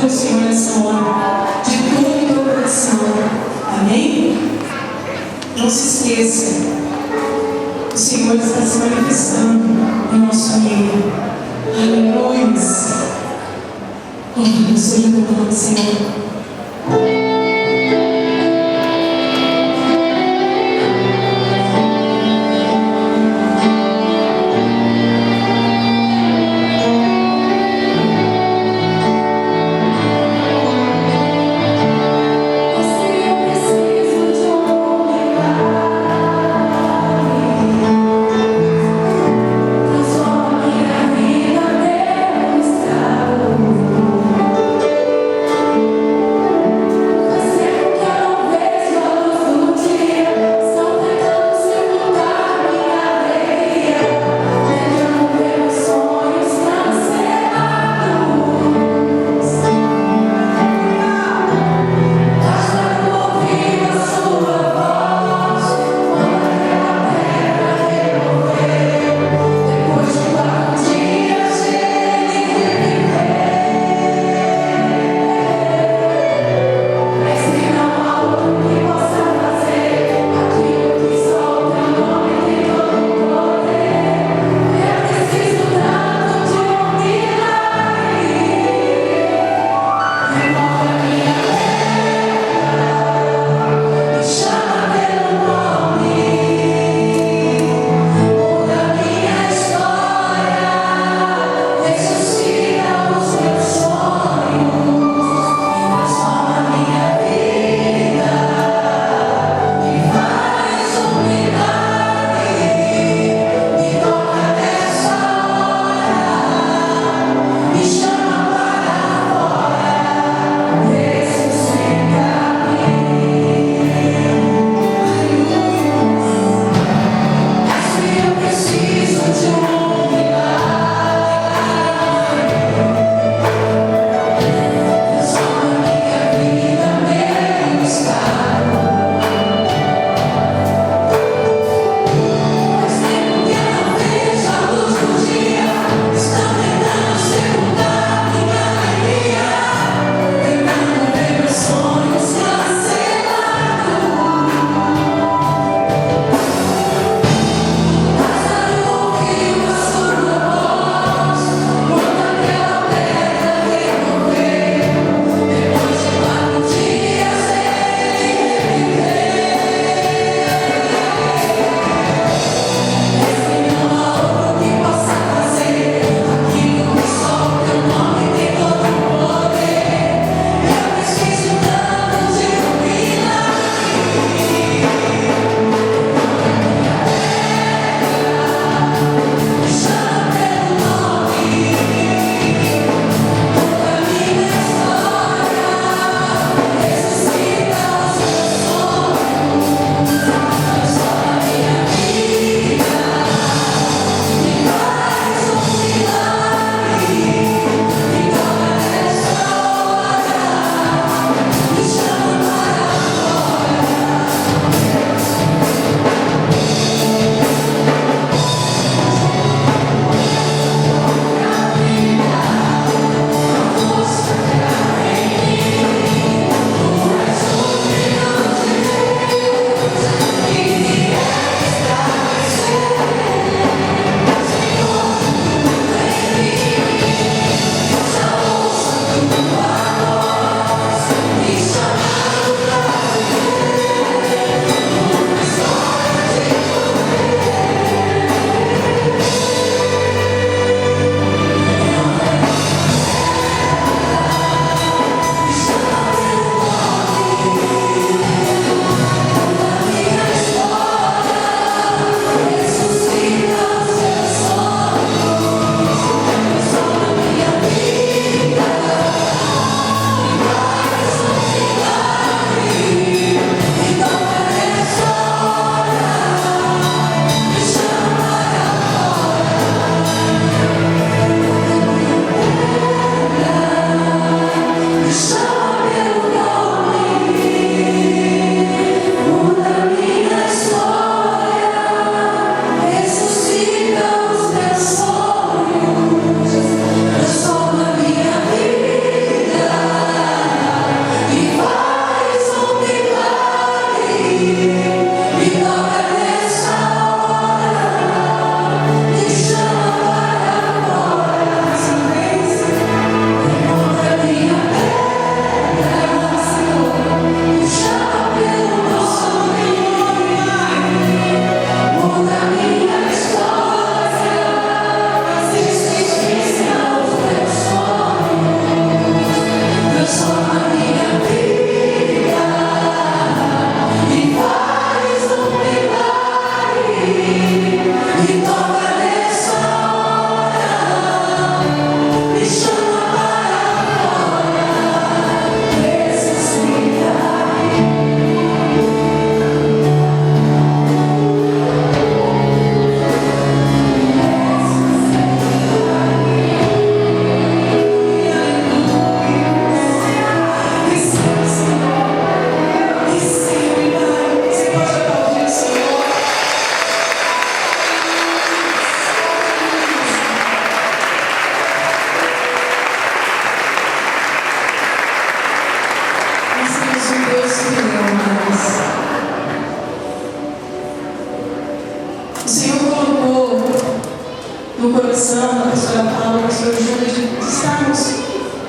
ao Senhor nessa hora, de todo o teu coração. Amém? Não se esqueça, o Senhor está se manifestando no nosso meio. Aleluia. Glória seja o nome do Senhor.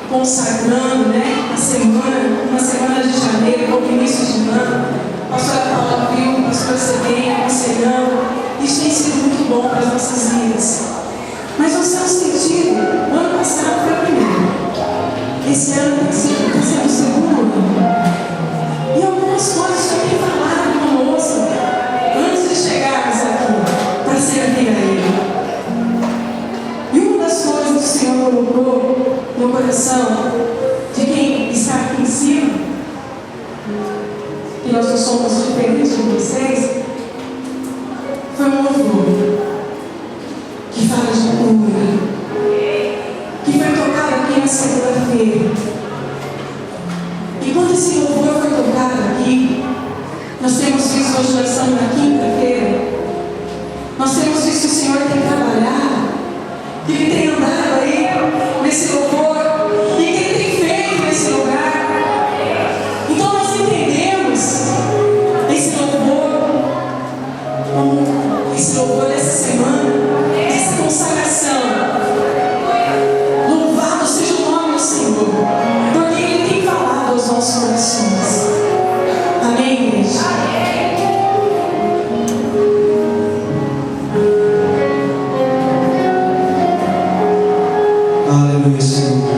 consagrando, né, uma semana de janeiro, como início de ano. A pastora Paula viu, a pastora Sebem aconselhando. Isso tem sido muito bom para as nossas vidas. Mas nós temos sentido, o ano passado foi o primeiro. Esse ano está sendo o segundo ano. E algumas coisas eu tenho falado conosco antes de chegarmos aqui para servir a Ele. E uma das coisas que o Senhor colocou no coração de quem está aqui em cima, que nós não somos diferentes de vocês, foi um louvor que fala de cura, que foi tocado aqui na segunda-feira. E quando esse louvor foi tocado aqui, nós temos visto, hoje nós estamos na quinta-feira, nós temos visto o Senhor tem trabalhado, que Ele tem andado aí nesse louvor, e que Ele tem feito nesse lugar. Então nós entendemos esse louvor como esse louvor dessa semana, essa consagração. Louvado seja o nome do Senhor, porque Ele tem falado aos nossos corações. Amém, igreja? Aleluia, Senhor.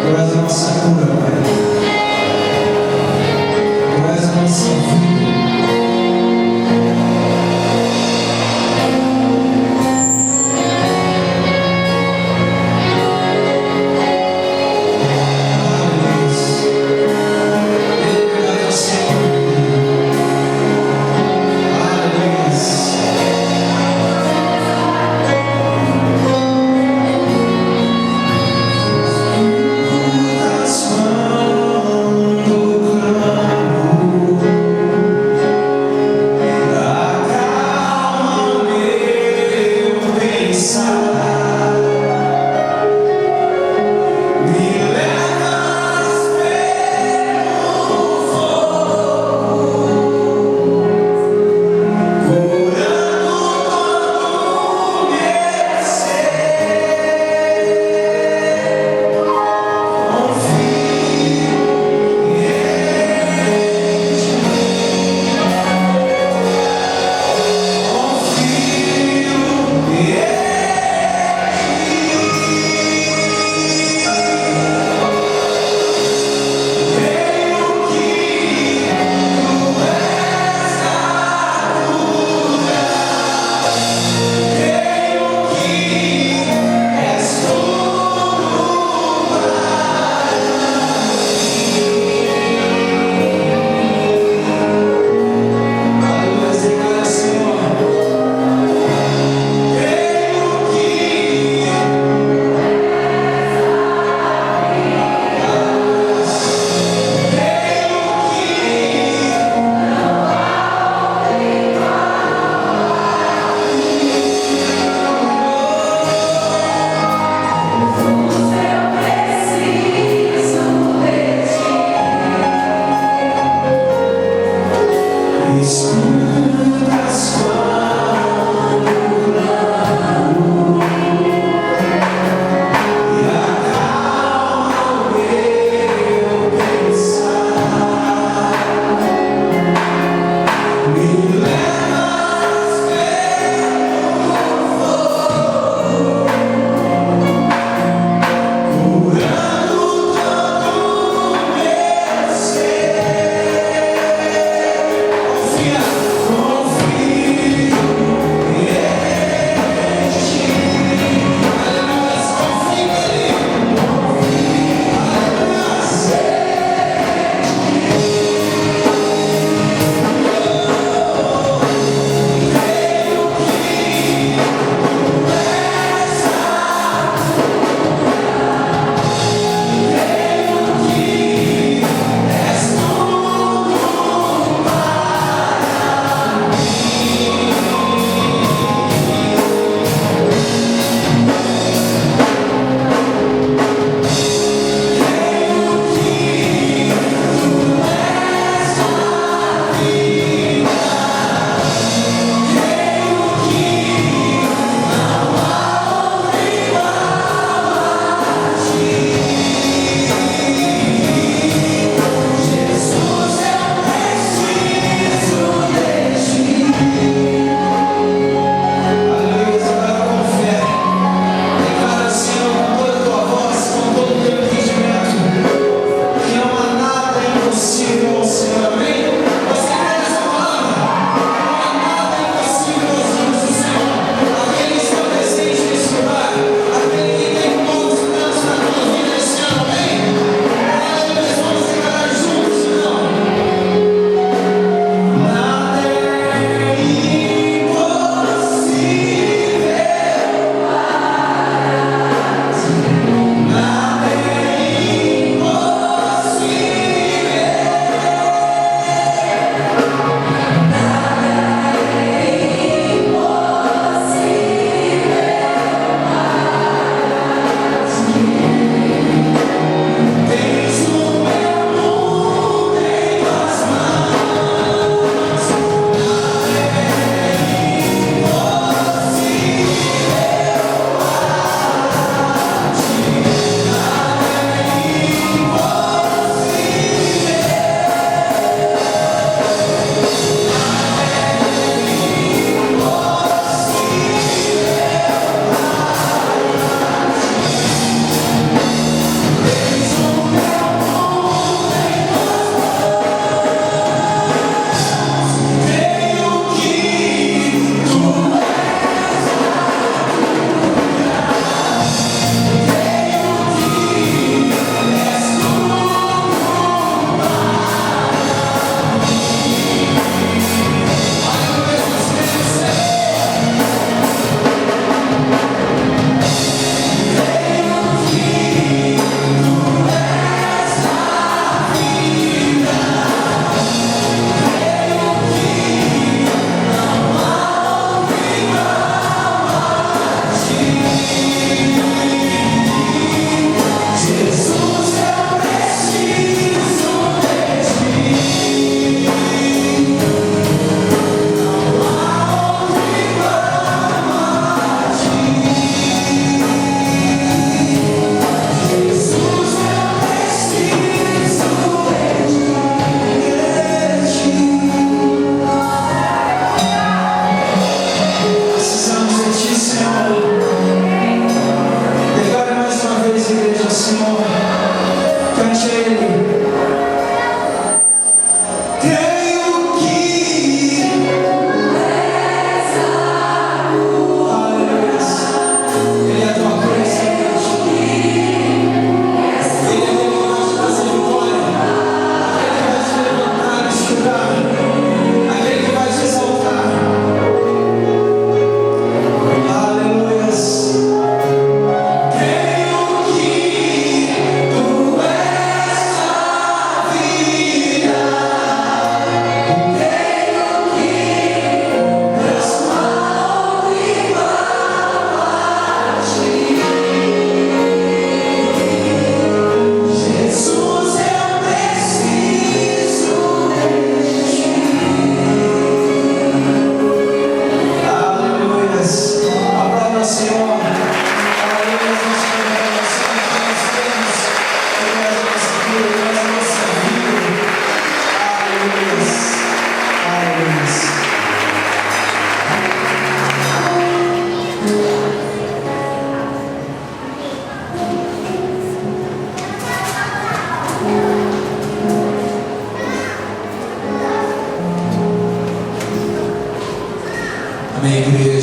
Tu és a nossa cura, Pai. Tu és a nossa vida. Aleluia.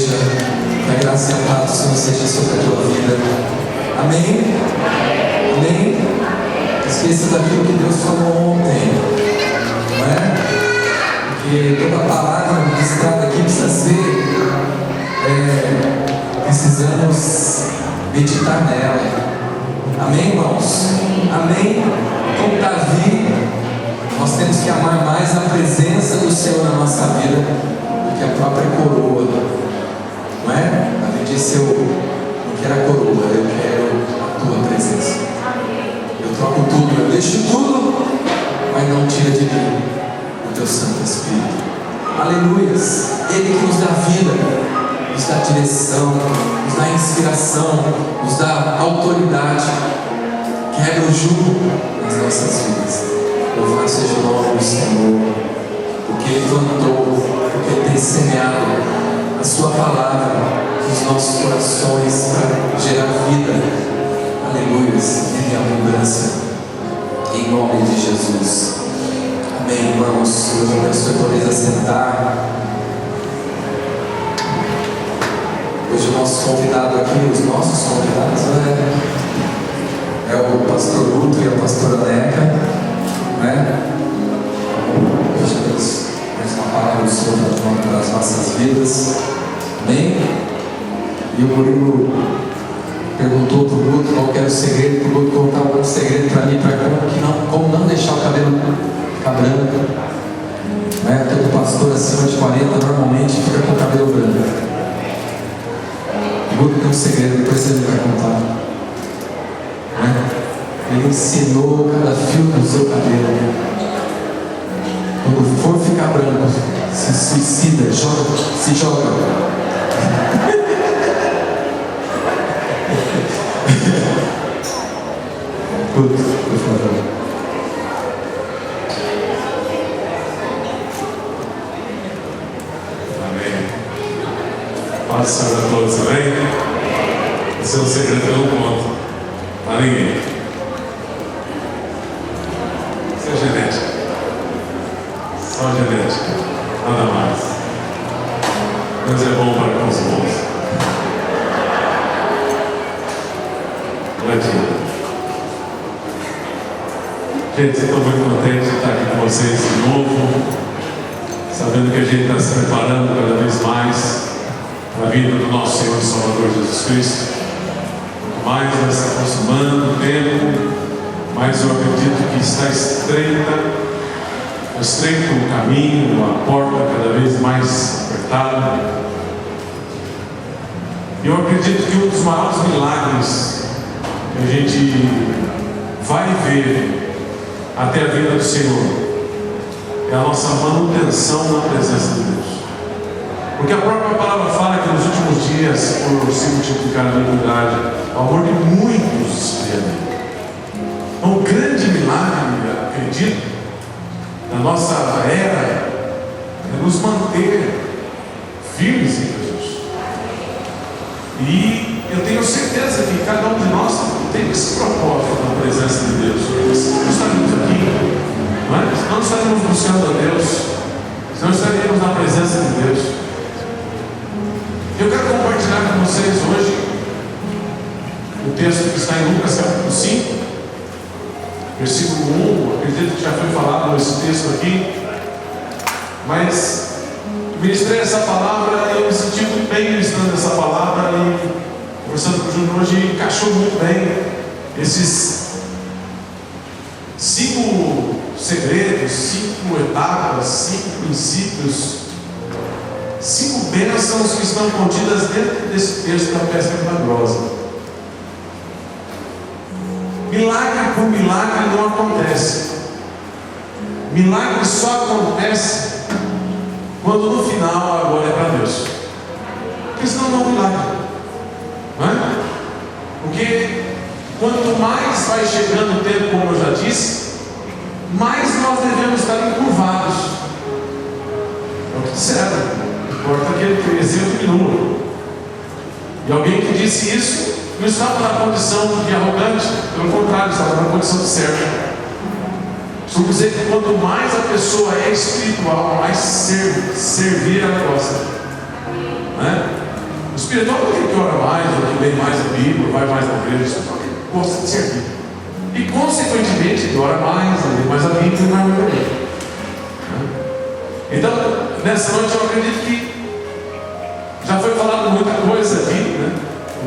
igreja, que a graça e a paz do Senhor seja sobre a tua vida. Amém? Amém? Esqueça daquilo que Deus falou ontem, não é? Porque toda palavra ministrada aqui precisa ser, precisamos meditar nela. Amém, irmãos? Amém? Como Davi, nós temos que amar mais a presença do Senhor na nossa vida do que a própria coroa, não é? Davi disse: eu não quero a coroa, eu quero a tua presença. Eu troco tudo, eu deixo tudo, mas não tira de mim o teu Santo Espírito. Aleluias! Ele que nos dá vida, nos dá direção, nos dá inspiração, nos dá autoridade, quebra o jugo nas nossas vidas. Louvado seja o nome do Senhor, porque Ele plantou, porque Ele tem semeado a sua palavra nos nossos corações para gerar vida. Aleluias, em abundância, em nome de Jesus. Amém, irmãos. Deus abençoe todos a sentar. Hoje o nosso convidado aqui, os nossos convidados, é o pastor Luto e a pastora Neca, né? Deixa Deus mais uma palavra do Senhor para as nossas vidas. Amém? E o Murilo perguntou para o Luto qual era o segredo, para o Luto contar algum segredo para mim, para como não deixar o cabelo ficar branco. Né? Todo pastor acima de 40 normalmente fica com o cabelo branco. O Luto tem um segredo, depois ele vai contar. Né? Ele ensinou cada fio do seu cabelo. Quando for ficar branco, se suicida, se joga. Por favor. Amém. Paz do Senhor a todos, amém? Esse é um segredo que eu não conto para ninguém. Isso é genética. Só genética. Nada mais. Deus é bom para com os bons. Gratidão. Gente, estou muito contente de estar aqui com vocês de novo, sabendo que a gente está se preparando cada vez mais para a vinda do nosso Senhor e Salvador Jesus Cristo. Quanto mais vai se aproximando o tempo, mais eu acredito que está estreito o caminho, a porta cada vez mais apertada. E eu acredito que um dos maiores milagres que a gente vai ver até a vinda do Senhor é a nossa manutenção na presença de Deus. Porque a própria palavra fala que nos últimos dias, por se multiplicar a iniquidade, o amor de muitos esfriaria. Então, um grande milagre, acredito, na nossa era é nos manter firmes em Jesus. E eu tenho certeza que cada um de nós tem esse propósito na presença de Deus. Nós estaremos aqui, não é? Não estaremos buscando a Deus, não estaremos na presença de Deus. Eu quero compartilhar com vocês hoje o texto que está em Lucas capítulo 5, versículo 1. Acredito que já foi falado esse texto aqui, mas ministrei essa palavra e eu me senti muito bem ministrando essa palavra, e conversando com o Júnior hoje encaixou muito bem esses 5 segredos, 5 etapas, 5 princípios, 5 bênçãos que estão contidas dentro desse texto da pesca milagrosa. Milagre por milagre não acontece. Milagre só acontece quando no final a glória é para Deus. Porque senão não é um milagre, não é? Porque quanto mais vai chegando o tempo, como eu já disse, mais nós devemos estar encurvados. É o que disseram. Importa que ele cresça e eu diminua. E alguém que disse isso não estava na condição de arrogante, pelo contrário, estava na condição de servo. Costumo dizer que quanto mais a pessoa é espiritual, mais servir ela gosta, né? espiritual é aquele que ora mais, ou que lê mais a Bíblia, vai mais na igreja, que gosta de servir. E consequentemente, ele ora mais, lê mais a Bíblia e vai na igreja. Então, nessa noite eu acredito que já foi falado muita coisa aqui, né?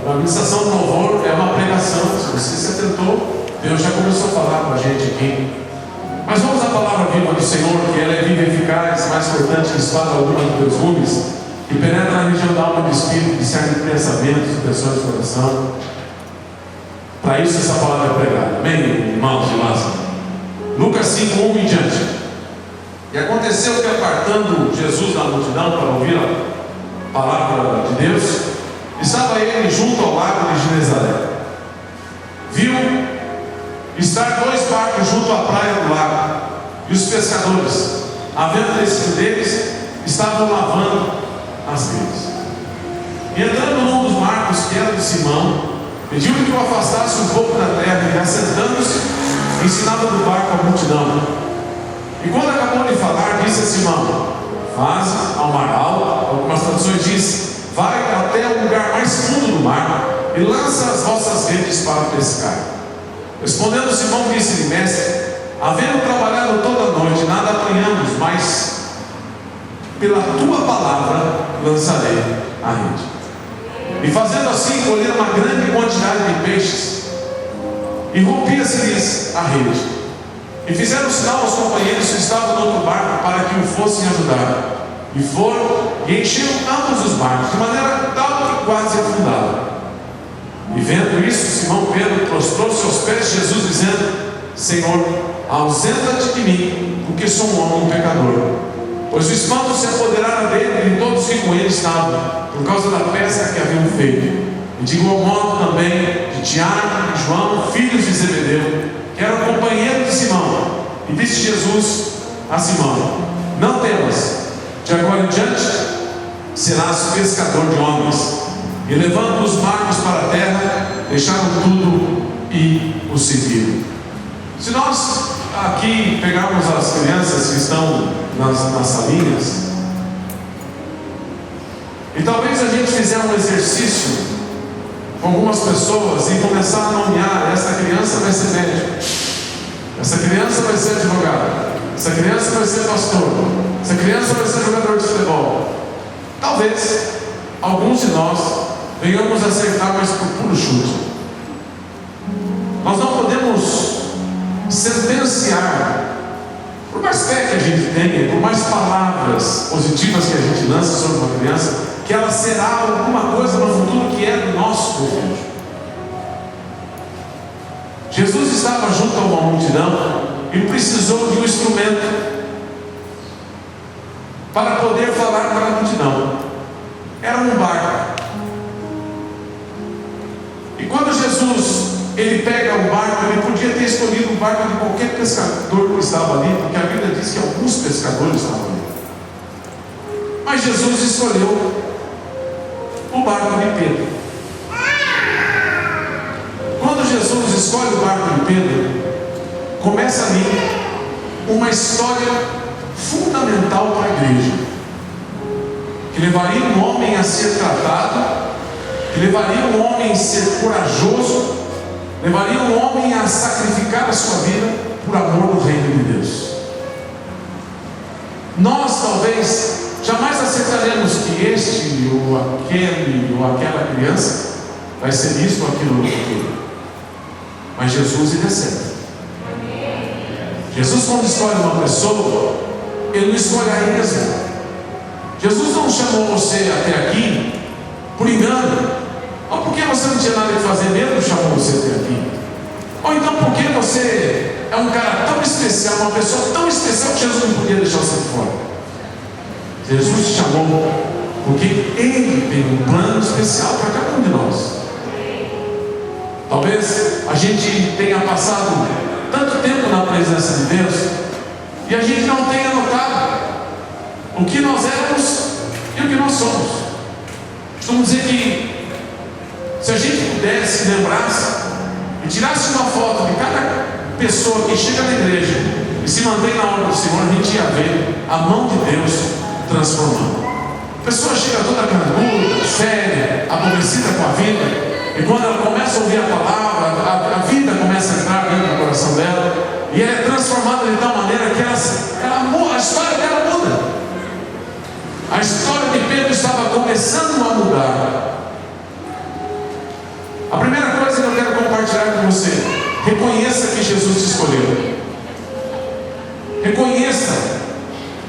A ministração do louvor é uma pregação. Se você se atentou, Deus já começou a falar com a gente aqui. Mas vamos à palavra viva do Senhor, que ela é viva e eficaz, mais cortante que espada alguma dos teus gumes, que penetra na região da alma e do espírito, discerne pensamentos, intenções do coração. Para isso essa palavra é pregada. Amém, irmãos de Lázaro? Lucas 5, 1 em diante. E aconteceu que, apartando Jesus da multidão para ouvir a palavra de Deus, estava ele junto ao lago de Genezaré. Viu estar 2 barcos junto à praia do lago, e os pescadores, havendo descido deles, estavam lavando as redes. E entrando num dos barcos, que era de Simão, pediu-lhe que o afastasse um pouco da terra, e assentando-se, ensinava do barco a multidão. E quando acabou de falar, disse a Simão: faze ao mar alto. Algumas traduções dizem: vai até o lugar mais fundo do mar e lança as vossas redes para pescar. Respondendo Simão, disse-lhe: mestre, havendo trabalhado toda a noite, nada apanhamos, mas pela tua palavra lançarei a rede. E fazendo assim, colheram uma grande quantidade de peixes, e rompia-se-lhes a rede. E fizeram sinal aos companheiros que estavam no outro barco para que o fossem ajudar. E foram e encheram ambos os barcos, de maneira tal que quase afundaram. E vendo isso, Simão Pedro prostrou-se aos pés de Jesus, dizendo: Senhor, ausenta-te de mim, porque sou um homem pecador. Pois o espanto se apoderara dele, e todos que com ele estavam, por causa da pesca que haviam feito. E de igual modo também de Tiago e João, filhos de Zebedeu, que eram companheiros de Simão. E disse Jesus a Simão: não temas, de agora em diante serás pescador de homens. E levando os barcos para a terra, deixaram tudo e o seguiram. Se nós aqui pegarmos as crianças que estão nas salinhas, e talvez a gente fizer um exercício com algumas pessoas e começar a nomear: essa criança vai ser médico, essa criança vai ser advogado, essa criança vai ser pastor, essa criança vai ser jogador de futebol. Talvez alguns de nós venhamos acertar, mas por puro chute. Nós não podemos sentenciar, por mais fé que a gente tenha, por mais palavras positivas que a gente lança sobre uma criança, que ela será alguma coisa no futuro que é do nosso desejo. Jesus estava junto a uma multidão e precisou de um instrumento para poder falar para a multidão. Era um barco. E quando Jesus ele pega o barco, ele podia ter escolhido o barco de qualquer pescador que estava ali, porque a Bíblia diz que alguns pescadores estavam ali. Mas Jesus escolheu o barco de Pedro. Quando Jesus escolhe o barco de Pedro, começa ali uma história fundamental para a igreja, que levaria um homem a ser tratado, que levaria um homem a ser corajoso, levaria um homem a sacrificar a sua vida por amor do reino de Deus. Nós talvez jamais acertaremos que este ou aquele ou aquela criança vai ser isso ou aquilo ou aquilo. Mas Jesus ele acerta. Jesus, quando escolhe uma pessoa, ele não escolhe a esmo. Jesus não chamou você até aqui por engano, ou porque você não tinha nada que fazer mesmo, chamou você até aqui, ou então porque você é um cara tão especial, uma pessoa tão especial que Jesus não podia deixar você fora. Jesus te chamou porque Ele tem um plano especial para cada um de nós. Talvez a gente tenha passado tanto tempo na presença de Deus e a gente não tenha notado o que nós éramos e o que nós somos. Costumo dizer que se a gente pudesse, lembrasse e tirasse uma foto de cada pessoa que chega na igreja e se mantém na obra do Senhor, a gente ia ver a mão de Deus transformando. A pessoa chega toda carnuda, séria, aborrecida com a vida, e quando ela começa a ouvir a palavra, a vida começa a entrar dentro do coração dela, e ela é transformada de tal maneira que a história dela muda. A história de Pedro estava começando a mudar. A primeira coisa que eu quero compartilhar com você: reconheça que Jesus te escolheu. Reconheça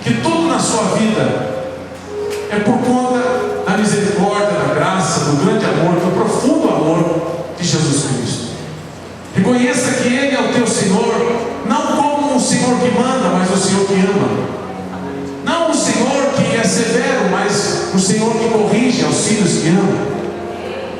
que tudo na sua vida é por conta da misericórdia, da graça, do grande amor, do profundo amor de Jesus Cristo. Reconheça que Ele é o teu Senhor, não como um Senhor que manda, mas o Senhor que ama. Não um Senhor que é severo, mas um Senhor que corrige aos filhos que ama.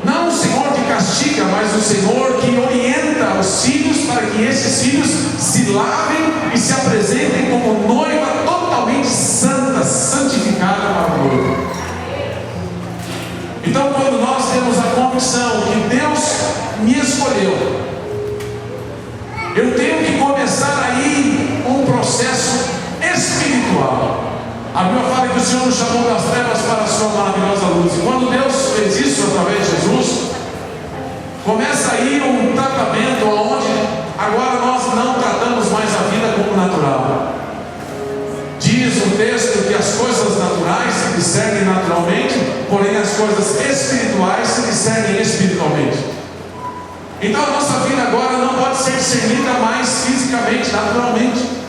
Não um Senhor que castiga, mas um Senhor que orienta os filhos para que esses filhos se lavem e se apresentem como noiva totalmente santa, santificada para o noivo. Então, quando nós temos a convicção que Deus me escolheu, eu tenho que começar aí um processo espiritual. A Bíblia fala que o Senhor nos chamou das trevas para a sua maravilhosa luz. E quando Deus fez isso através de Jesus, começa aí um tratamento onde agora nós não tratamos mais a vida como natural. Diz o texto que as coisas naturais se discernem naturalmente, porém as coisas espirituais se discernem espiritualmente. Então a nossa vida agora não pode ser discernida mais fisicamente, naturalmente.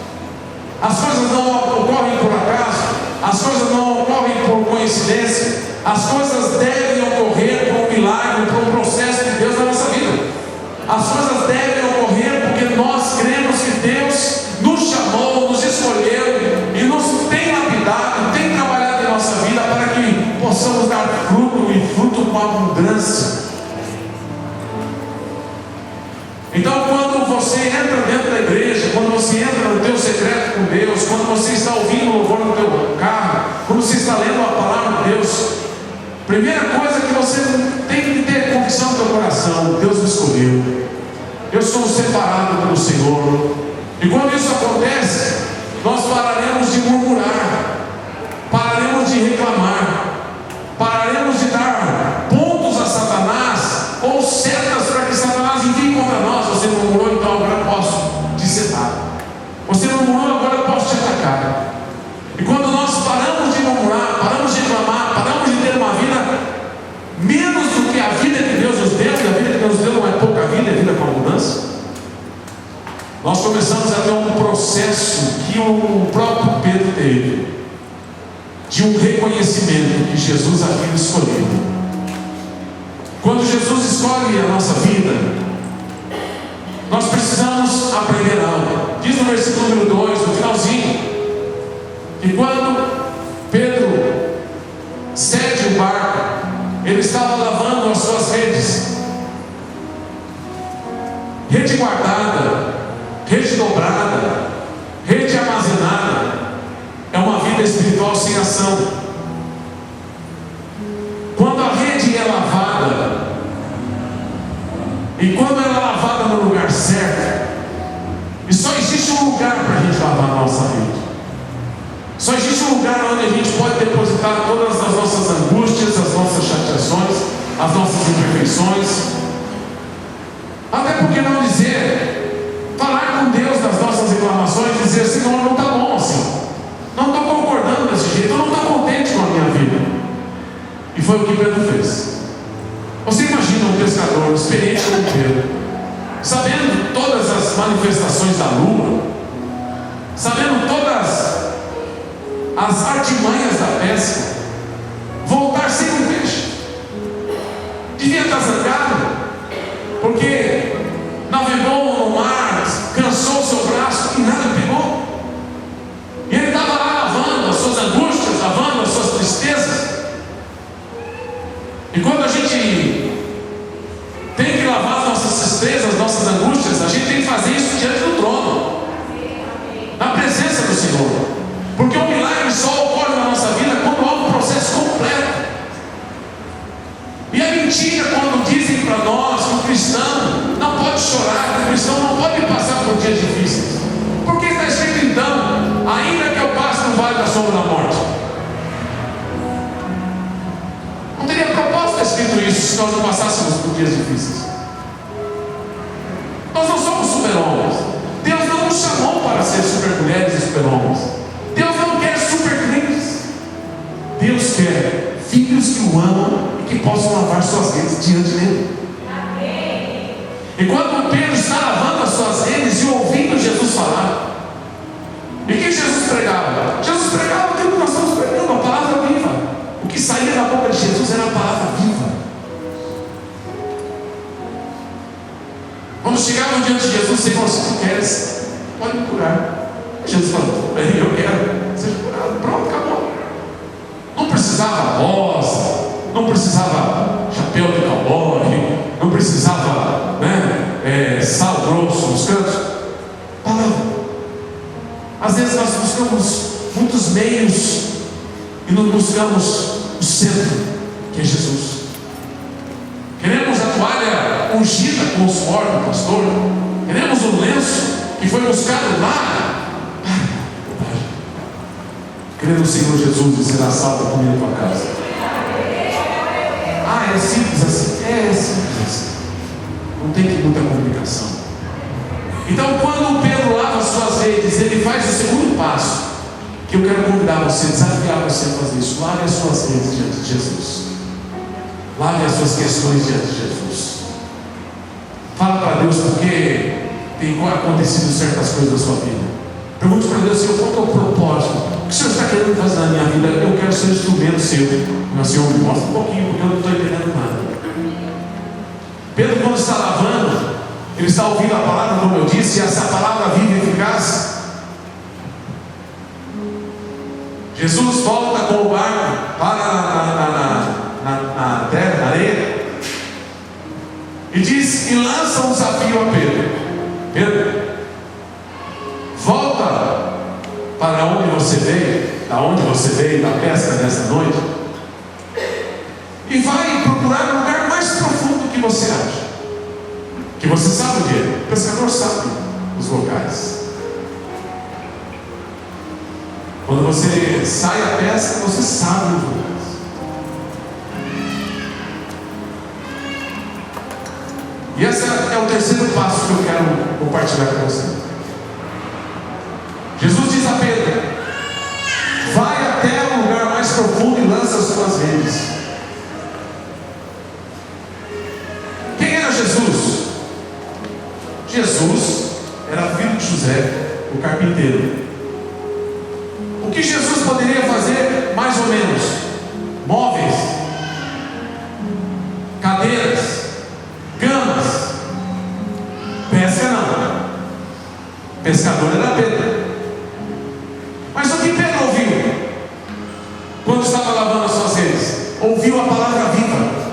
As coisas não ocorrem por acaso, as coisas não ocorrem por coincidência, as coisas devem ocorrer por um milagre, por um processo de Deus na nossa vida. As coisas devem ocorrer porque nós cremos que Deus nos chamou, nos escolheu e nos tem lapidado, tem trabalhado em nossa vida para que possamos dar fruto e fruto com abundância. Então, quando você entra dentro da igreja, quando você entra no teu secreto com Deus, quando você está ouvindo o louvor no teu carro, quando você está lendo a palavra de Deus, primeira coisa que você tem que ter convicção no teu coração: Deus me escolheu, eu sou separado pelo Senhor. E quando isso acontece, nós pararemos de murmurar, pararemos de reclamar, pararemos de dar pontos a Satanás ou setas para que Satanás envie contra nós. Você murmurou, então agora eu posso te setar. Você murmurou, agora eu posso te atacar. E quando nós paramos de murmurar, paramos de reclamar, paramos de ter uma vida menos do que a vida que Deus nos deu, e a vida que Deus nos deu não é pouca vida, é vida com abundância, nós começamos a ter um processo que o próprio Pedro teve, de um reconhecimento que Jesus havia escolhido. Quando Jesus escolhe a nossa vida, nós precisamos aprender algo. Diz no versículo número 2, no finalzinho, que quando Pedro cede o barco, ele estava lavando as suas redes. Rede guardada, rede dobrada, rede armazenada, é uma vida espiritual sem ação. Quando a rede é lavada, e quando ela é lavada no lugar certo, e só existe um lugar para a gente lavar a nossa rede, só existe um lugar onde a gente pode depositar todas as nossas angústias, as nossas chateações, as nossas imperfeições. Até porque não dizer, falar com Deus das nossas reclamações, dizer: Senhor, não está bom assim, não estou concordando desse jeito, eu não estou contente com a minha vida. E foi o que Pedro fez. Você imagina um pescador experiente como Pedro, sabendo todas as manifestações da lua, sabendo todas as artimanhas da pesca, voltar sem um peixe? Devia estar zangado, porque navegou no mar, cansou o seu braço e nada pegou. E ele estava lá lavando as suas angústias, lavando as suas tristezas. E quando a gente tem que lavar as nossas tristezas, as nossas angústias, a gente tem que fazer isso diante do trono, na presença do Senhor. Porque o milagre só ocorre na nossa vida quando há um processo completo. E é mentira quando dizem para nós que o cristão não pode chorar, que o cristão não pode passar por dias difíceis. Porque está escrito então: ainda que eu passe no vale da sombra da morte. Não teria propósito escrito isso se nós não passássemos por dias difíceis. Nós não somos super-homens. Deus não nos chamou para ser super-mulheres e super-homens. Deus não quer super-crentes. Deus quer filhos que o amam e que possam lavar suas redes diante dele. Enquanto Pedro está lavando as suas redes e ouvindo Jesus falar, e que Jesus pregava? Jesus pregava aquilo que nós estamos pregando, a palavra viva. O que saía da boca de Jesus era a palavra viva. Quando chegavam diante de Jesus, Senhor, se tu queres, pode me curar. Jesus falou, eu quero, seja curado. Pronto, acabou. Não precisava rosa, não precisava chapéu de cowboy, não precisava, sal grosso nos cantos. Palavra. Às vezes nós buscamos muitos meios e não buscamos o centro, que é Jesus. Queremos a toalha ungida com o suor do pastor, queremos o lenço que foi buscado lá. Queremos o Senhor Jesus e será salvo comigo na tua casa. É simples assim. É simples assim. Não tem muita complicação. Então, quando Pedro lava as suas redes, ele faz o segundo passo, que eu quero convidar você, desafiar você a fazer isso. Lave as suas redes diante de Jesus. Lave as suas questões diante de Jesus. Fala para Deus porque tem acontecido certas coisas na sua vida. Pergunte para Deus, Senhor, qual é o propósito? O que o Senhor está querendo fazer na minha vida? Eu quero ser instrumento seu. Mas, Senhor, me mostra um pouquinho, porque eu não estou entendendo nada. Pedro, quando está lavando, ele está ouvindo a palavra, como eu disse, e essa palavra viva e eficaz. Jesus volta com o barco para na terra, na areia, e diz, e lança um desafio a Pedro. Pedro, volta para onde você veio, da onde você veio da pesca nessa noite, e vai procurar o lugar mais profundo que você acha. Que você sabe onde é. O pescador sabe os locais. Quando você sai à pesca, você sabe os locais. E esse é o terceiro passo que eu quero compartilhar com você. Jesus diz a Pedro: vai até o lugar mais profundo e lança as suas redes. Quem era Jesus? Jesus era filho de José, o carpinteiro. O que Jesus poderia fazer? Mais ou menos móveis, cadeiras, camas. Pesca não. Pescador era Pedro. Mas o que Pedro ouviu quando estava lavando as suas redes? Ouviu a palavra viva.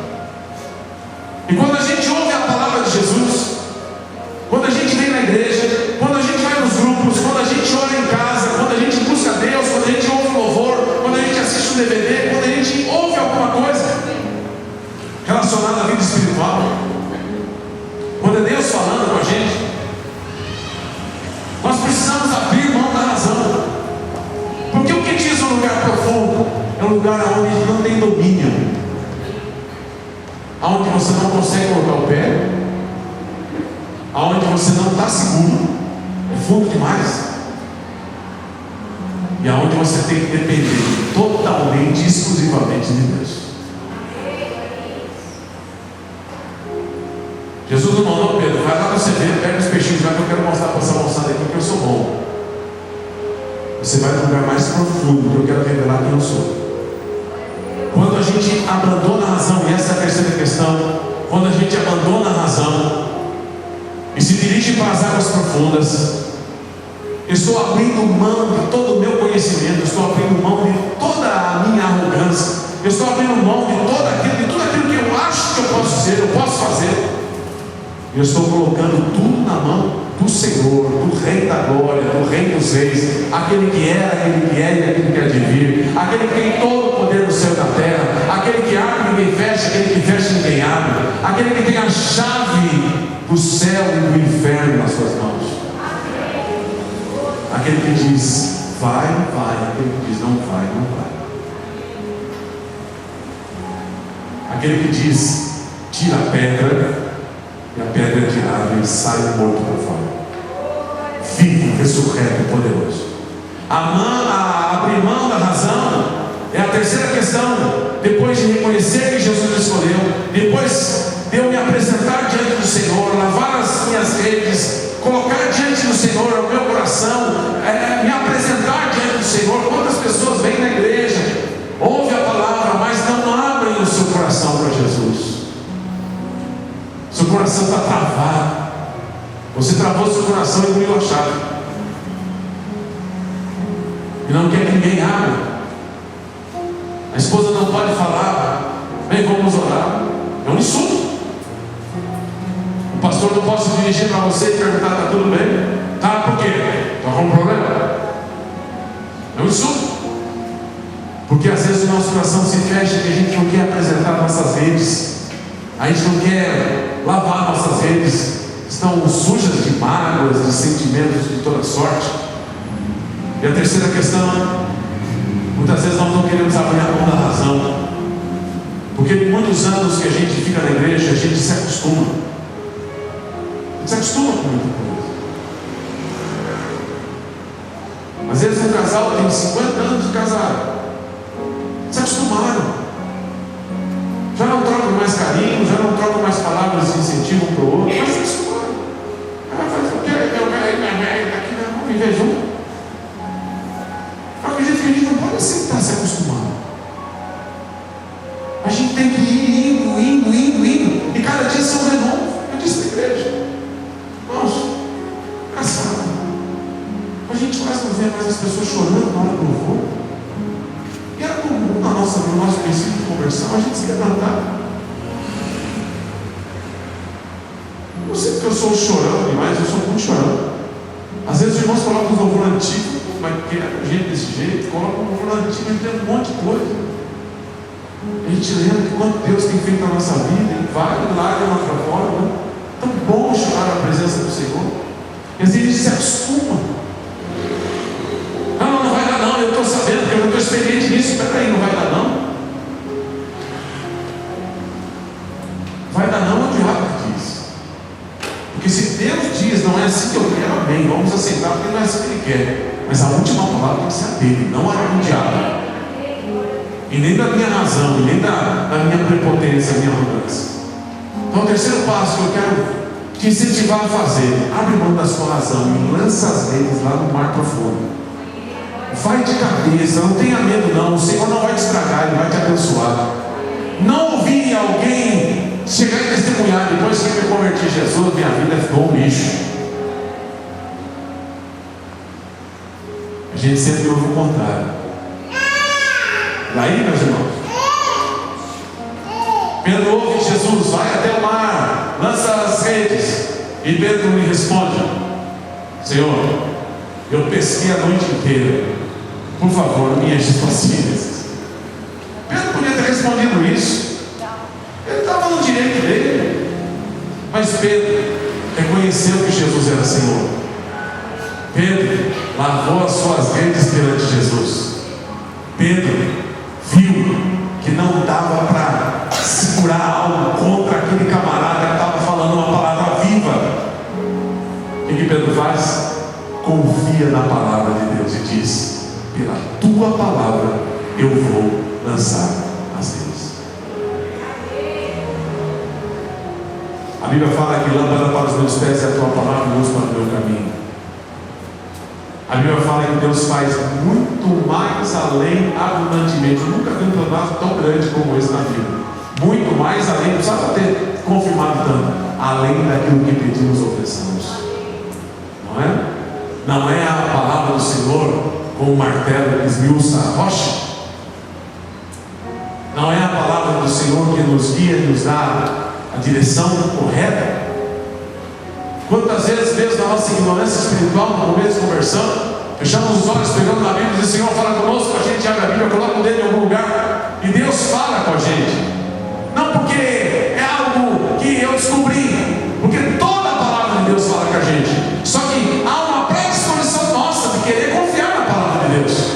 E quando a gente ouve a palavra de Jesus, quando a gente vem na igreja, quando a gente vai nos grupos, quando a gente ora em casa, quando a gente busca Deus, quando a gente ouve o louvor, quando a gente assiste um DVD, quando a gente ouve alguma coisa relacionada à vida espiritual, quando é Deus falando com a gente, nós precisamos abrir mão da razão. Porque o que diz um lugar profundo é um lugar onde não tem domínio, onde você não consegue colocar o pé, onde você não está seguro, é fundo demais, e aonde você tem que depender totalmente, exclusivamente de Deus. Jesus não mandou Pedro, vai lá no CD, pega os peixinhos, vai que eu quero mostrar para essa moçada aqui que eu sou bom. Você vai no lugar mais profundo, porque eu quero revelar quem eu sou. Quando a gente abandona a razão, e essa é a terceira questão, quando a gente abandona a razão e se dirige para as águas profundas, eu estou abrindo mão de todo o meu conhecimento, eu estou abrindo mão de toda a minha arrogância, eu estou abrindo mão de tudo aquilo que eu acho que eu posso ser, eu posso fazer. Eu estou colocando tudo na mão do Senhor, do Rei da Glória, do Rei dos Reis, aquele que era, aquele que é e aquele que há de vir, aquele que tem todo o poder do céu e da terra, aquele que abre e ninguém fecha, aquele que fecha e ninguém abre, aquele que tem a chave do céu e do inferno nas suas mãos, aquele que diz vai, vai, aquele que diz não vai, não vai, aquele que diz: tira a pedra, e a pedra é tirada e sai o morto para fora. Vivo, ressurreto e poderoso. Abrir mão da razão é a terceira questão. Depois de reconhecer que Jesus me escolheu, depois de eu me apresentar diante do Senhor, lavar as minhas redes, colocar diante do Senhor o meu coração, me apresentar diante do Senhor. Quantas pessoas vêm na igreja, ouvem a palavra, mas não abrem o seu coração para Jesus? Seu coração está travado. Você travou seu coração e engoliu a chave, e não quer que ninguém abra. A esposa não pode falar: vem, vamos orar. É um insulto. O pastor não pode se dirigir para você e perguntar: está tudo bem? Tá, por quê? Está com um problema? É um insulto. Porque às vezes o nosso coração se fecha e a gente não quer apresentar nossas redes, a gente não quer lavar nossas redes, estão sujas de mágoas, de sentimentos de toda sorte. E a terceira questão: muitas vezes nós não queremos abrir a mão da razão, porque de muitos anos que a gente fica na igreja, a gente se acostuma. A gente se acostuma com muita coisa. Às vezes um casal tem 50 anos de casado, se acostumaram, já não trocam mais carinho, já não trocam mais palavras de incentivo um para o outro, mas se acostumaram. Ela faz o quê? Meu velho, minha velha, daqui não viver junto. Eu acredito que a gente não pode aceitar se acostumar. A gente tem que ir indo. E cada dia são renovo. Eu disse na igreja: irmãos, cansado. A gente quase não vê mais as pessoas chorando na hora do louvor. E era comum no nosso princípio de conversão a gente se levantar. Não sei porque eu sou chorão demais, eu sou muito chorão. Às vezes os irmãos colocam um louvor antigo, mas que é gente desse jeito, coloca um louvor antigo e tem um monte de coisa. A gente lembra que quanto Deus tem feito na nossa vida, e vai lágrimas para fora, né? Tão bom chorar na presença do Senhor. E às vezes a gente se acostuma. Não vai dar não, eu estou sabendo, porque eu não estou experiente nisso. Espera aí, não vai dar não? Vai dar não, é o diabo que diz. Porque se Deus diz, não é assim que eu quero, amém, vamos aceitar, porque não é assim que Ele quer. Mas a última palavra tem que ser a dele, não a do diabo. E nem da minha razão, e nem da minha prepotência, da minha arrogância. Então o terceiro passo que eu quero te incentivar a fazer: abre mão da sua razão e lança as redes lá no mar profundo. Vai de cabeça, não tenha medo não. O Senhor não vai te estragar, Ele vai te abençoar. Não ouvir alguém chegar e testemunhar: depois que eu me converti em Jesus, minha vida ficou um lixo. A gente sempre ouve o contrário. Daí, meus irmãos, Pedro ouve Jesus: vai até o mar, lança as redes. E Pedro lhe responde: Senhor, eu pesquei a noite inteira, por favor, me enche suas filhas. Pedro podia ter respondido isso, ele estava no direito dele. Mas Pedro reconheceu que Jesus era Senhor. Pedro lavou as suas redes perante Jesus. Pedro viu que não dava para segurar algo contra aquele camarada que estava falando uma palavra viva. O que Pedro faz? Confia na palavra de Deus e diz: pela tua palavra eu vou lançar as redes. A Bíblia fala que lâmpada para os meus pés é a tua palavra e luz para o meu caminho. A Bíblia fala que Deus faz muito mais além, abundantemente. Eu nunca vi um trabalho tão grande como esse na vida. Muito mais além, não precisava ter confirmado tanto, além daquilo que pedimos ou pensamos. Não é? Não é a palavra do Senhor com o martelo que esmiuça a rocha. Não é a palavra do Senhor que nos guia e nos dá a direção correta. Quantas vezes, mesmo na nossa ignorância espiritual, no começo de conversão, fechamos os olhos, pegamos na Bíblia e dizemos: Senhor, fala conosco, a gente abre a Bíblia, coloca o dedo em algum lugar, e Deus fala com a gente. Não porque é algo que eu descobri, porque toda a palavra de Deus fala com a gente. Só que há uma predisposição nossa de querer confiar na palavra de Deus.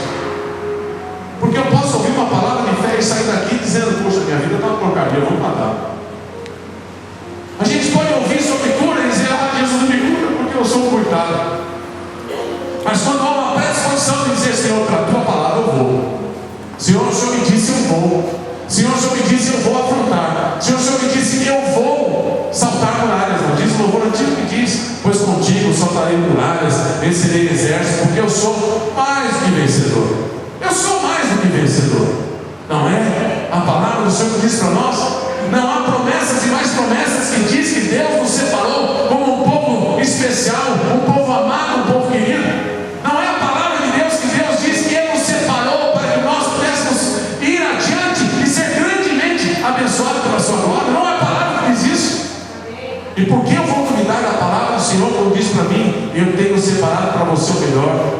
Porque eu posso ouvir uma palavra de fé e sair daqui dizendo: poxa, minha vida está uma porcaria, vamos vou. Senhor, o Senhor me disse, eu vou afrontar. Senhor, o Senhor me disse, eu vou saltar muralhas. Não diz o louvor antigo que diz: pois contigo saltarei muralhas, vencerei exércitos, porque eu sou mais do que vencedor. Eu sou mais do que vencedor. Não é? A palavra do Senhor diz para nós. Não há promessas e mais promessas que diz que Deus nos separou como um povo especial, um povo amado, um povo querido. Não é a palavra de Deus que Deus diz que Ele nos separou para que nós pudéssemos ir adiante e ser grandemente abençoados pela sua glória. Não é a palavra que diz isso. E por que eu vou duvidar da palavra do Senhor quando diz para mim: eu tenho separado para você o melhor?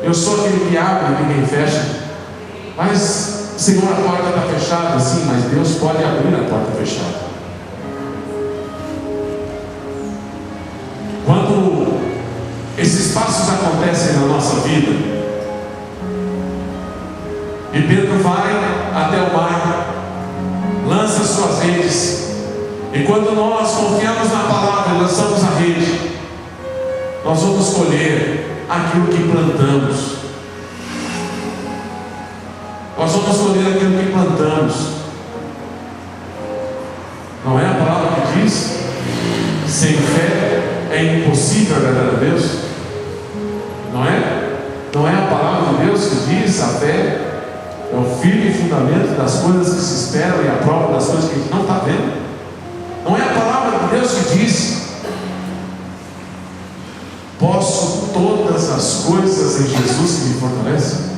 Eu sou aquele que abre e ninguém fecha. Mas, Senhor, a porta está fechada. Sim, mas Deus pode abrir a porta fechada. Quando esses passos acontecem na nossa vida, e Pedro vai até o mar, lança suas redes, e quando nós confiamos na palavra e lançamos a rede, nós vamos colher aquilo que plantamos. Nós vamos colher aquilo que plantamos. Não é a palavra que diz: sem fé é impossível agradar a Deus? Não é? Não é a palavra de Deus que diz: a fé é o firme fundamento das coisas que se esperam e a prova das coisas que a gente não está vendo? Não é a palavra de Deus que diz: posso todas as coisas em Jesus que me fortalece?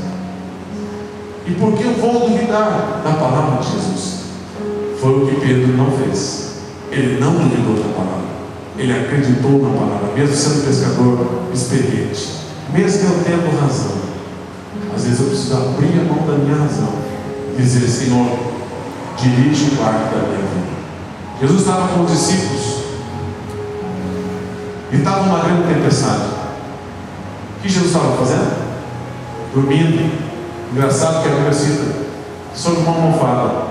E por que eu vou duvidar da palavra de Jesus? Foi o que Pedro não fez. Ele não duvidou da palavra. Ele acreditou na palavra, mesmo sendo pescador experiente. Mesmo eu tendo razão, às vezes eu preciso abrir a mão da minha razão e dizer: Senhor, dirige o barco da minha vida. Jesus estava com os discípulos e estava uma grande tempestade. O que Jesus estava fazendo? Dormindo. Engraçado que a Bíblia cita sobre uma almofada.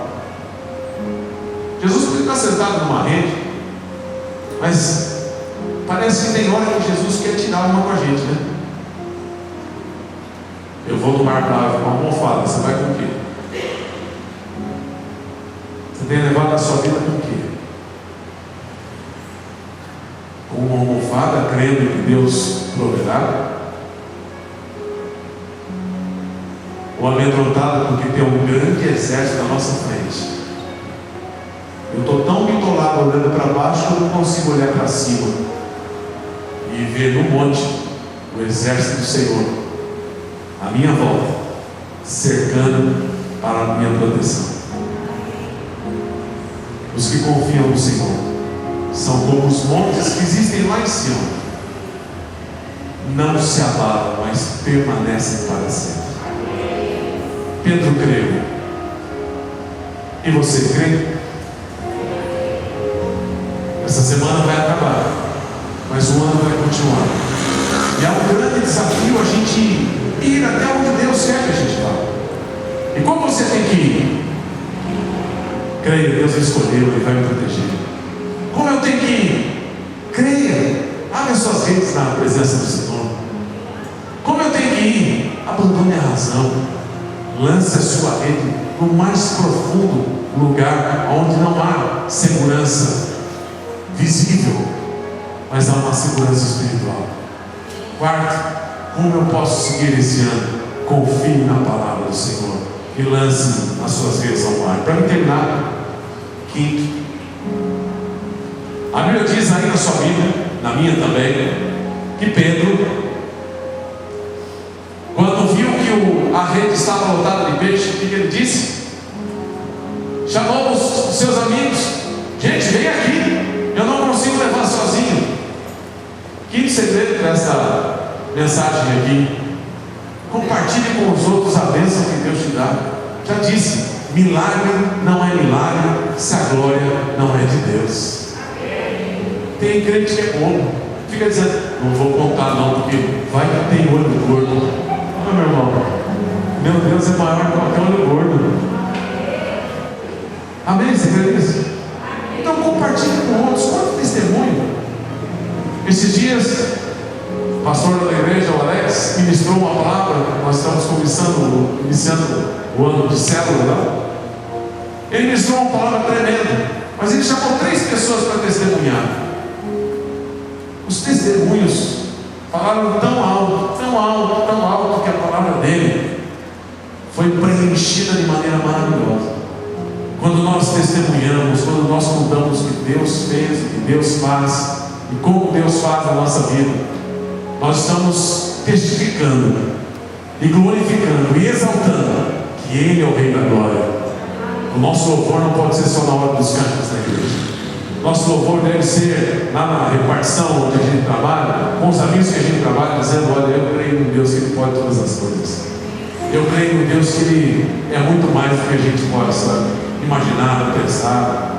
Jesus podia estar sentado numa rede, mas parece que tem hora que Jesus quer tirar uma com a gente, né? Eu vou no mar para uma almofada, você vai com o quê? Você tem levado a sua vida com o quê? Com uma almofada, crendo que Deus proverá? Ou amedrontado porque tem um grande exército na nossa frente? Eu estou tão bitolado olhando para baixo que eu não consigo olhar para cima e ver no monte o exército do Senhor à minha volta, cercando para a minha proteção. Os que confiam no Senhor são como os montes que existem lá em Sião, não se abalam, mas permanecem para sempre. Pedro creu. E você crê? Essa semana vai acabar, mas o ano vai continuar. E é um grande desafio a gente ir até onde Deus quer que a gente vá. E como você tem que ir? Creia, Deus escolheu, Ele vai me proteger. Como eu tenho que ir? Creia, abra suas redes na presença do Senhor. Como eu tenho que ir? Abandone a razão. Lance a sua rede no mais profundo lugar, onde não há segurança visível, mas há uma segurança espiritual. Quarto, como eu posso seguir esse ano? Confie na palavra do Senhor e lance as suas redes ao mar. Para me terminar, quinto, a Bíblia diz aí na sua Bíblia, na minha também, que Pedro, quando viu que a rede estava lotada de peixe, o que ele disse? Chamou os seus amigos: gente, vem aqui, eu não consigo levar sozinho. Quinto segredo dessa mensagem aqui: compartilhe com os outros a bênção que Deus te dá. Já disse, milagre não é milagre se a glória não é de Deus. Tem crente que é bobo, fica dizendo: não vou contar não, porque vai que tem olho gordo. Meu irmão, meu Deus é maior que qualquer olho gordo. Amém? Você crê nisso? Então compartilhe com outros. Quanto testemunho? Esses dias, o pastor da igreja, o Alex, ministrou uma palavra. Nós estamos iniciando o ano de célula, não? Ele ministrou uma palavra tremenda, mas ele chamou 3 pessoas para testemunhar. Os testemunhos falaram tão alto, tão alto, tão alto, que a palavra dele foi preenchida de maneira maravilhosa. Quando nós testemunhamos, quando nós contamos o que Deus fez, o que Deus faz e como Deus faz na nossa vida, nós estamos testificando e glorificando e exaltando que Ele é o Rei da Glória. O nosso louvor não pode ser só na hora dos cantos da igreja. Nosso louvor deve ser lá na repartição onde a gente trabalha, com os amigos que a gente trabalha, dizendo: olha, eu creio em Deus que Ele pode todas as coisas. Eu creio em Deus que Ele é muito mais do que a gente possa imaginar, pensar.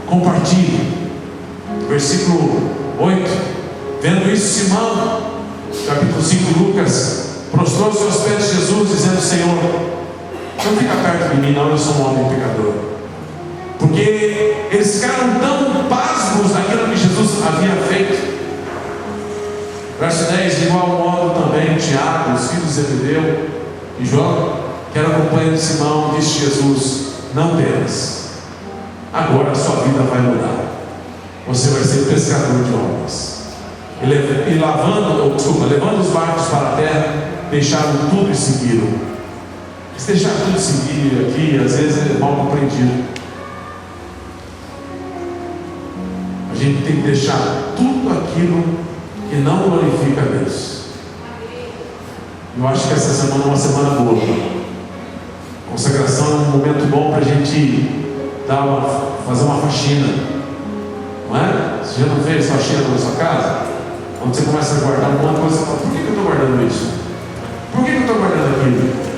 Compartilhe. Versículo 8. Vendo isso, Simão, capítulo 5 de Lucas, prostrou-se aos pés de Jesus, dizendo: Senhor, não fica perto de mim, não, eu sou um homem pecador. Porque eles ficaram tão pasmos daquilo que Jesus havia feito. Verso 10: de igual modo também Tiago, os filhos de Zebedeu e João, que era companheiro de Simão, disse Jesus: não temas, agora a sua vida vai mudar. Você vai ser pescador de homens. E levando os barcos para a terra, deixaram tudo e seguiram. Esse deixar tudo e seguir aqui, às vezes é mal compreendido. A gente tem que deixar tudo aquilo que não glorifica a Deus. Eu acho que essa semana é uma semana boa. Consagração é um momento bom para a gente fazer uma faxina. Não é? Você já não fez faxina na sua casa? Quando você começa a guardar alguma coisa, você fala: por que eu estou guardando isso? Por que eu estou guardando aquilo?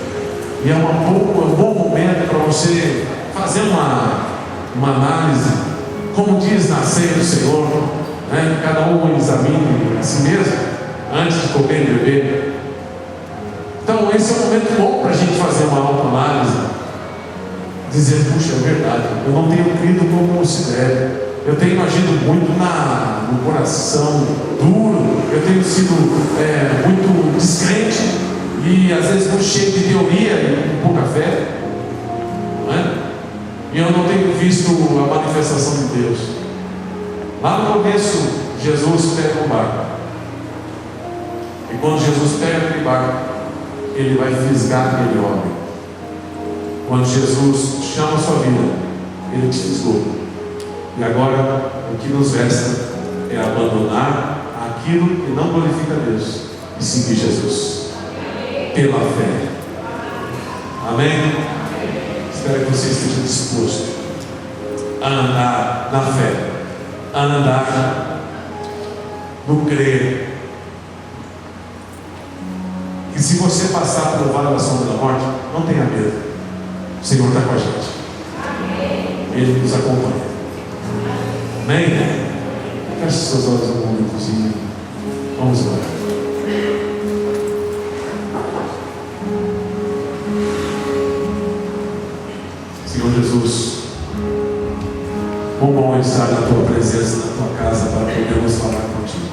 E é um bom momento para você fazer uma análise, como diz na ceia do Senhor, né? Cada um examine a si mesmo antes de comer e beber. Então esse é um momento bom para a gente fazer uma autoanálise, dizer: puxa, é verdade, eu não tenho crido como se deve, eu tenho agido muito no coração duro, eu tenho sido muito descrente e às vezes muito cheio de teoria e com pouca fé, não é? E eu não tenho visto a manifestação de Deus. Lá no começo, Jesus pega um barco, e quando Jesus pega aquele barco, Ele vai fisgar aquele homem. Quando Jesus chama a sua vida, Ele te fisgou. E agora o que nos resta é abandonar aquilo que não glorifica a Deus e seguir Jesus pela fé. Amém? Espero que você esteja disposto a andar na fé, a andar no crer. E se você passar pelo vale da sombra da morte, não tenha medo. O Senhor está com a gente. Ele nos acompanha. Amém? Feche seus olhos um momentozinho. Vamos lá. Senhor Jesus, quão bom é estar na Tua presença, na Tua casa, para podermos falar contigo.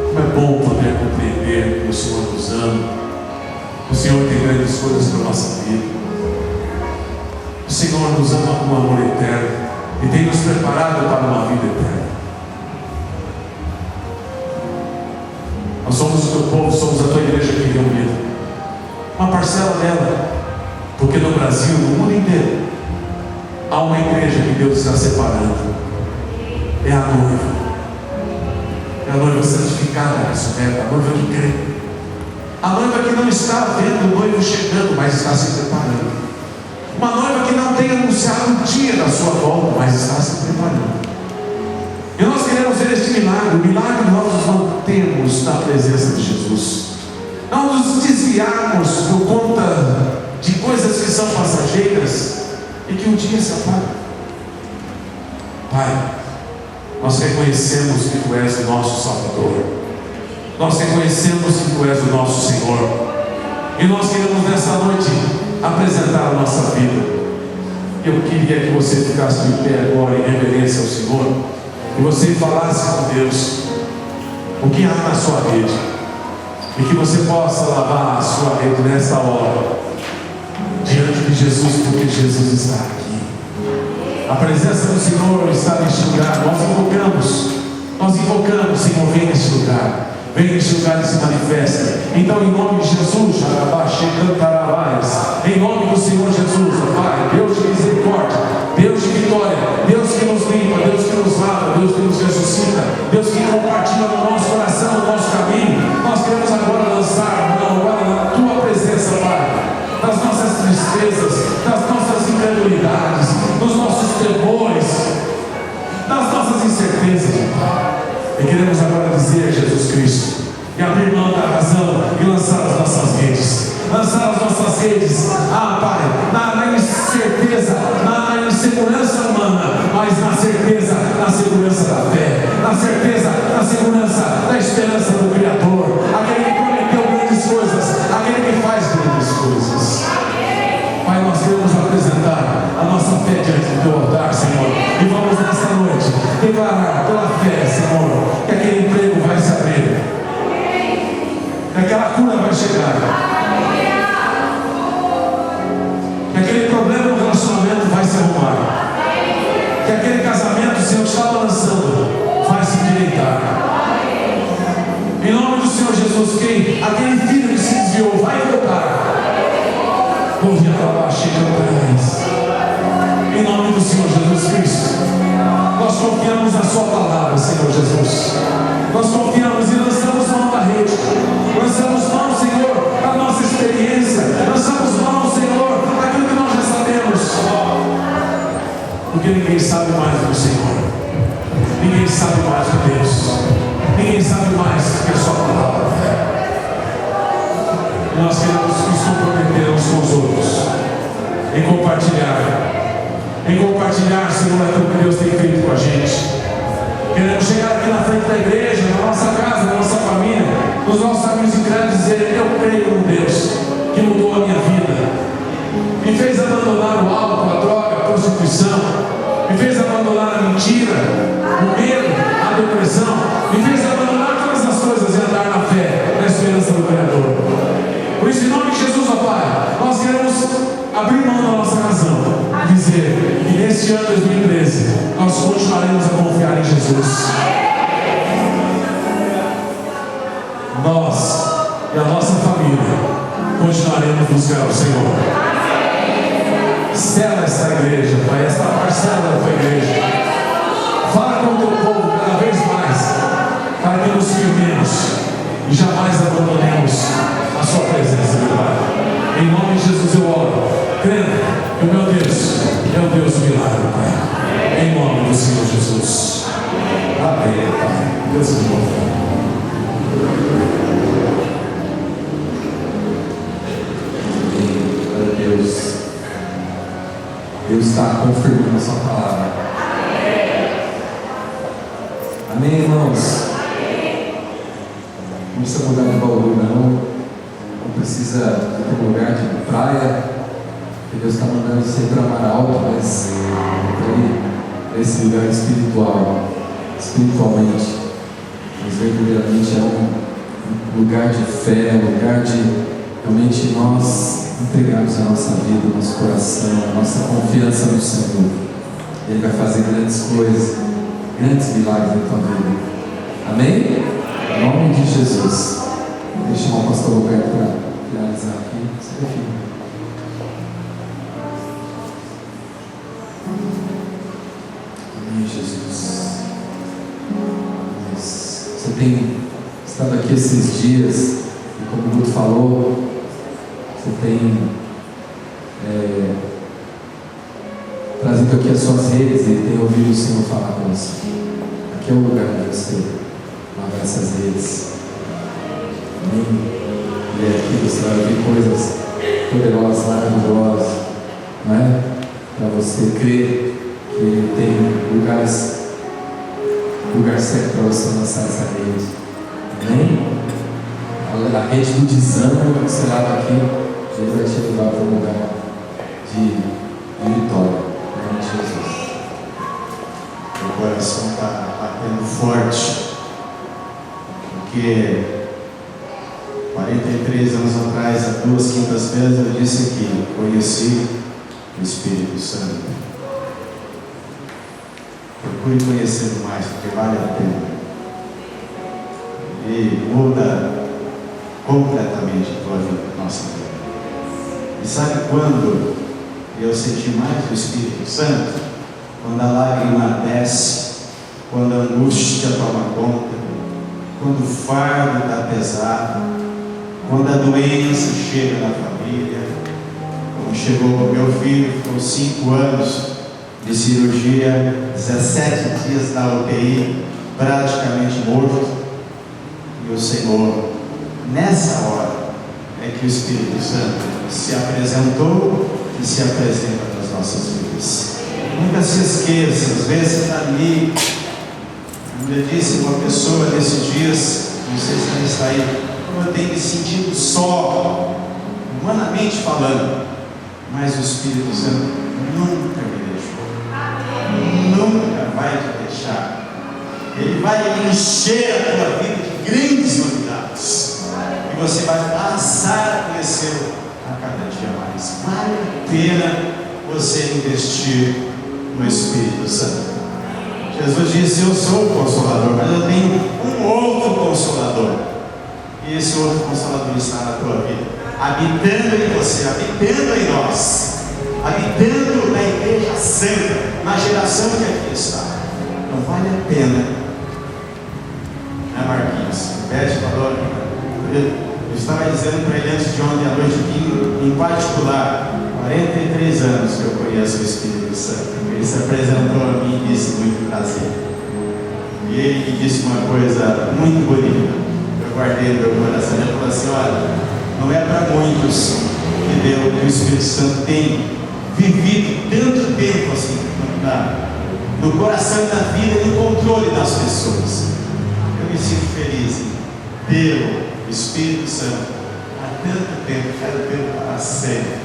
Como é bom poder compreender que o Senhor nos ama, que o Senhor tem grandes coisas para a nossa vida. O Senhor nos ama com amor eterno e tem nos preparado para uma vida eterna. Nós somos o Teu povo, somos a Tua igreja aqui reunida, uma parcela dela, porque no Brasil, no mundo inteiro, há uma igreja que Deus está separando. É a noiva. É a noiva santificada, ressurreta, a noiva que crê. A noiva que não está vendo o noivo chegando, mas está se preparando. Uma noiva que não tem anunciado o dia da sua volta, mas está se preparando. E nós queremos ver este milagre. O milagre nós nos mantemos na presença de Jesus. Não nos desviarmos por conta de coisas que são passageiras e que um dia se apagam. Pai, nós reconhecemos que Tu és o nosso Salvador. Nós reconhecemos que Tu és o nosso Senhor. E nós queremos nesta noite apresentar a nossa vida. Eu queria que você ficasse de pé agora em reverência ao Senhor e você falasse com Deus o que há na sua vida. E que você possa lavar a sua rede nessa hora, diante de Jesus, porque Jesus está aqui. A presença do Senhor está neste lugar. Nós invocamos, Senhor, vem neste lugar. Vem neste lugar e se manifesta. Então, em nome de Jesus, em nome do Senhor Jesus, Pai, Deus de misericórdia, Deus de vitória, Deus que nos limpa, Deus que nos lava, Deus que nos ressuscita, Deus que compartilha no nosso coração, no nosso caminho. Nós queremos agora lançar agora na Tua presença, Pai, das nossas tristezas, das nossas incredulidades, dos nossos temores, das nossas incertezas, Pai. E queremos agora dizer, Jesus Cristo, e abrir mão da razão e lançar as nossas redes. Lançar as nossas redes, Pai, na incerteza, na insegurança humana, mas na certeza, na segurança da fé, na certeza, na segurança da esperança do Criador, aquele que prometeu grandes coisas, aquele que faz grandes coisas. Pai, nós queremos apresentar a nossa fé diante do Teu altar, Senhor, e vamos nesta noite declarar pela fé, Senhor, que aquele emprego vai se abrir, que aquela cura vai chegar, que aquele problema no relacionamento vai se arrumar, que aquele casamento, o Senhor está balançando, vai se endireitar. Em nome do Senhor Jesus, aquele filho que se desviou vai voltar. Ouve a palavra, chega atrás. Em nome do Senhor Jesus Cristo, nós confiamos na Sua palavra, Senhor Jesus. Nós confiamos e lançamos mão da rede. Lançamos mão, Senhor, da nossa experiência. Lançamos mão, Senhor, daquilo que nós já sabemos. Porque ninguém sabe mais do que o Senhor. Ninguém sabe mais do que Deus. Ninguém sabe mais do que a Sua palavra. E nós queremos nos comprometer uns com os outros em compartilhar, Senhor, aquilo que Deus tem feito com a gente. Queremos chegar aqui na frente da igreja, na nossa casa, na nossa família, nos nossos amigos incrédulos, e dizer: eu creio num Deus que mudou a minha vida, me fez abandonar o álcool, a droga, a prostituição, me fez abandonar a mentira, o medo, a depressão, me fez abandonar todas as coisas e andar na fé, na esperança do Criador. Por isso, em nome de Jesus, ó Pai, nós queremos abrir mão da nossa razão, dizer que neste ano 2013 nós continuaremos a confiar em Jesus. Nós e a nossa família continuaremos a buscar o Senhor. Sela esta igreja, Pai, esta parcela da Tua igreja. Fala com o Teu povo cada vez mais, para que nos firmemos e jamais abandonemos a Sua presença, meu Pai. Em nome de Jesus eu oro, crendo que o meu Deus é o Deus do milagre, Pai. Em nome do Senhor Jesus. Amém, Pai. Deus é bom. Glória a Deus. Deus está confirmando a Sua palavra. Amém, irmãos? Não precisa mudar de Bauru, não. Não precisa ir para um lugar de praia, que Deus está mandando você para Mar Alto, mas para esse lugar espiritual, espiritualmente. Mas verdadeiramente é um lugar de fé, um lugar de realmente nós entregarmos a nossa vida, o nosso coração, a nossa confiança no Senhor. Ele vai fazer grandes coisas, grandes milagres na tua vida. Amém? Em nome de Jesus. Deixa o pastor Roberto para finalizar aqui. Você define. Amém, Jesus. Você tem estado aqui esses dias, e como o Guto falou, você tem trazido aqui as suas redes e tem ouvido o Senhor falar com você. Aqui é o lugar de você lavar essas redes. E aqui você vai ouvir coisas poderosas, maravilhosas, não é? Para você crer que Ele tem lugar certo para você lançar essa rede. Amém? A rede do desânimo que você lava aqui, Ele vai te levar para um lugar de vitória. Em nome de Jesus. Meu coração está batendo forte, porque 3 anos atrás, há 2 quintas-feiras, eu disse aqui: conheci o Espírito Santo. Procure conhecê-lo mais, porque vale a pena. E muda completamente a tua vida, a nossa vida. E sabe quando eu senti mais o Espírito Santo? Quando a lágrima desce, quando a angústia toma conta, quando o fardo está pesado, quando a doença chega na família, como chegou o meu filho, ficou 5 anos de cirurgia, 17 dias na UTI, praticamente morto, e o Senhor, nessa hora, é que o Espírito Santo se apresentou e se apresenta nas nossas vidas. Nunca se esqueça, às vezes você está ali, como eu disse, uma pessoa nesses dias, não sei se ela está aí, eu tenho me sentido só, humanamente falando, mas o Espírito Santo nunca me deixou, nunca vai te deixar. Ele vai encher a tua vida de grandes novidades, e você vai passar a conhecê-lo a cada dia mais. Vale a pena você investir no Espírito Santo. Jesus disse: eu sou o Consolador, mas eu tenho um outro Consolador, e esse outro Consolador está na tua vida, habitando em você, habitando em nós, habitando na Igreja Santa, na geração que aqui está. Então vale a pena, né, Marquinhos? Beth falou, eu estava dizendo para ele antes de ontem à noite que, em particular, 43 anos que eu conheço o Espírito Santo. Ele se apresentou a mim e disse: muito prazer. E ele me disse uma coisa muito bonita, eu guardei no meu coração. Ele falou assim: olha, não é para muitos que Deus, que o Espírito Santo tem vivido tanto tempo assim, no coração da vida e no controle das pessoas. Eu me sinto feliz em tê-lo, Espírito Santo, há tanto tempo, quero tê-lo para sempre,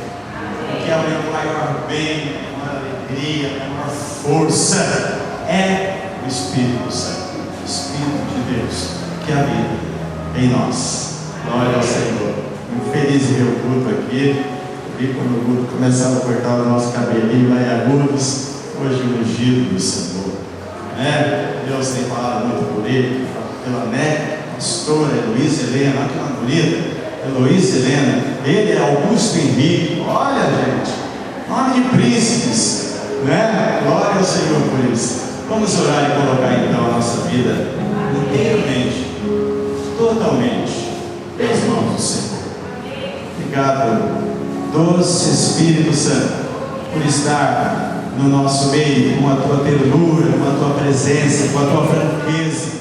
porque é o meu maior bem, a maior alegria, a maior força é o Espírito Santo, o Espírito de Deus que habita em nós. Glória ao Senhor. Muito feliz em ver o culto aqui. Vi quando o culto começava a cortar o nosso cabelinho lá em Agudos, hoje o ungido do Senhor. Deus tem falado muito por ele, pela Neca, pastora Heloísa Helena, olha que uma bonita. Heloísa Helena, ele é Augusto Henrique. Olha, gente, nome de príncipes, né? Glória ao Senhor por isso. Vamos orar e colocar então a nossa vida inteiramente, totalmente nas mãos do Senhor. Obrigado, doce Espírito Santo, por estar no nosso meio, com a tua ternura, com a tua presença, com a tua franqueza.